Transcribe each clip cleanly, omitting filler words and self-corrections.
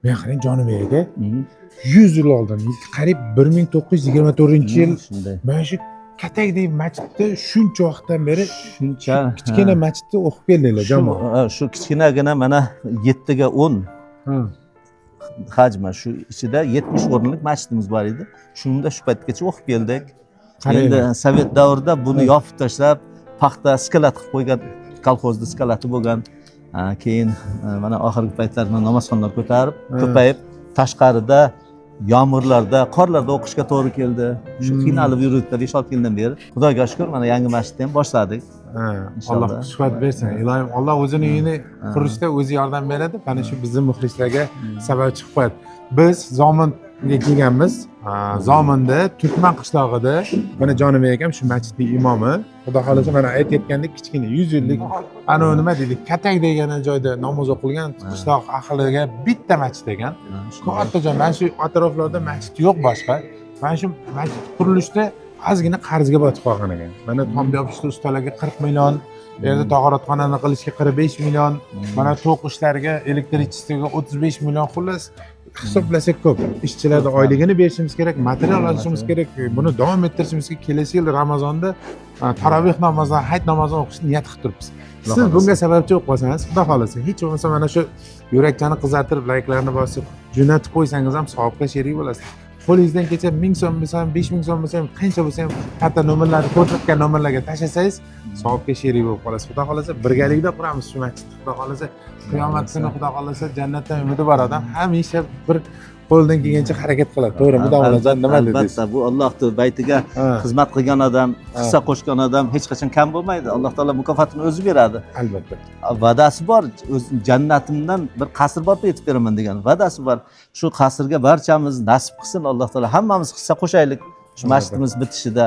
Men qarang Jonibek aka 100 yil oldin, qariyb 1924-yil mana shu Katakdek masjidda shuncha vaqtdan beri kichkina masjidda o'qib keldinglar jamoa. Shu kichkinagina mana 7 ga 10 hajmi, shu ichida 70 o'rinlik masjidimiz bor edi. Shunda shu paytgacha o'qib keldik. Endi Sovet davrida buni yopib tashlab, paxta skalat qilib qo'ygan, kolxozda skalati bo'lgan. Keyin mana oxirgi paytlarda namozxonlar ko'payib, tashqarida yomg'irlarda, qorlarda o'qishga to'g'ri keldi. Shu qiynalib yurdik 5-6 yildan beri. Xudoga shukr, mana yangi masjidni ham boshladik. Alloh shuhrat bersin. Ilohim Alloh o'zining uyini qurishda o'zi yordam beradi. Mana shu bizning muxlislarga sabab chiqib qo'yadi. Biz Zominga kelganmiz. Zominda Turkman qishlog'ida mana Jonibek akam shu masjidning imomi. Xudo xolasa mana aytayotgandek kichkina 100 yillik ana nima deydi, Katak degan joyda namoz o'qilgan qishloq ahliga bitta masjid ekan. Katta joy. Mana shu atroflarda masjid yo'q boshqa. Mana shu masjid qurilishda ozgina qarzga botib qolgan ekan. Mana tom yopishda ustalarga 40 million, yerda tahoratxonani qilishga 45 million, mana to'q ishlariga, elektrichествоga 35 million, xullas hisoblasak ko'p. Ishchilarning oyligini berishimiz kerak, material olishimiz kerak. Buni davom ettirishimiz kerak. Kelasi yil Ramazonda taroveh namozidan, hayit namozidan o'qishni niyat qilib turibmiz. Siz bunga sababchi bo'lib qolsangiz, xudo xolasa, hech bo'lmasa mana shu yurakchani qizartirib, layklarni bosib, jo'natib qo'ysangiz ham savobga sherik bo'lasiz. Qo'lingizdan kecha 1000 so'm bo'lsa ham, 5000 so'm bo'lsa ham, qancha bo'lsa ham, katta nomerlarni ko'rsatgan nomerlarga tashlasangiz, savobga sherik bo'lib qolasiz. Xudo xolasa, birgalikda quramiz shu masjidni. Xudo xolasa, qiyomat kuni xudo xolasa jannatdan umidi bor odam hamisha bir qo'ldan kelgancha harakat qiladi. To'g'rimi? Xudo xolasa nima deysiz? Albatta, bu Allohning baytiga xizmat qilgan odam, hissa qo'shgan odam hech qachon kam bo'lmaydi. Alloh taolo mukofotini o'zi beradi. Albatta. Va'dasi bor, jannatimdan bir qasr borib yetib beraman degan va'dasi bor. Shu qasrga barchamiz nasib qilsin, Alloh taolo hammamiz hissa qo'shaylik shu masjidimiz bitishida.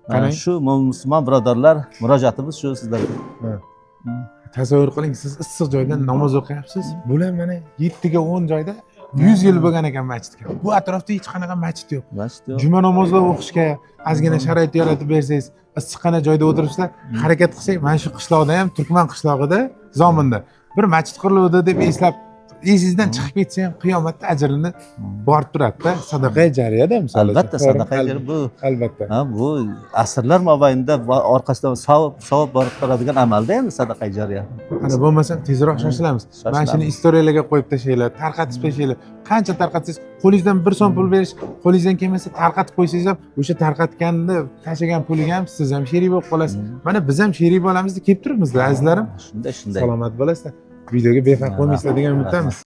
Mana shu musulmon birodarlar, murojaatimiz shu sizlarga. Tasavvur qiling, siz issiq joydan namoz o'qiyapsiz. Bular mana 7 ga 10 joyda 100 yil bo'lgan ekan masjidga. Bu atrofda hech qanaqa masjid yo'q. Juma namozida o'qishga ozgina sharoit yaratib bersangiz, issiqqina joyda o'tirishda harakat qilsak, mana shu qishloqda ham Turkman qishlog'ida, Zominda bir masjid qurildi deb eslab, esingizdan chiqib ketsa ham qiyomatda ajrini borib turadi-da. Sadaqa jariyada misol. Albatta, sadaqa jariya bu. Albatta. Bu asrlar mobaynida orqasidan savob borib turadigan amalda endi sadaqa jariya. Ana bo'lmasam tezroq shoshilamiz. Mana shuni istoriyalarga qo'yib tashlaylar, tarqatib tashlaylar. Qancha tarqatsangiz, qo'lingizdan 1 so'm pul berish, qo'lingizdan kelmasa tarqatib qo'ysangiz ham, o'sha tarqatganni, tashlagan puliga ham siz ham sherik bo'lib qolasiz. Mana biz ham sherik bo'lamiz deb kelib turibmiz, azizlarim. Shunday. Salomat bo'lasizlar. Videoga befarq bo'lmaysizlar degan umiddamiz.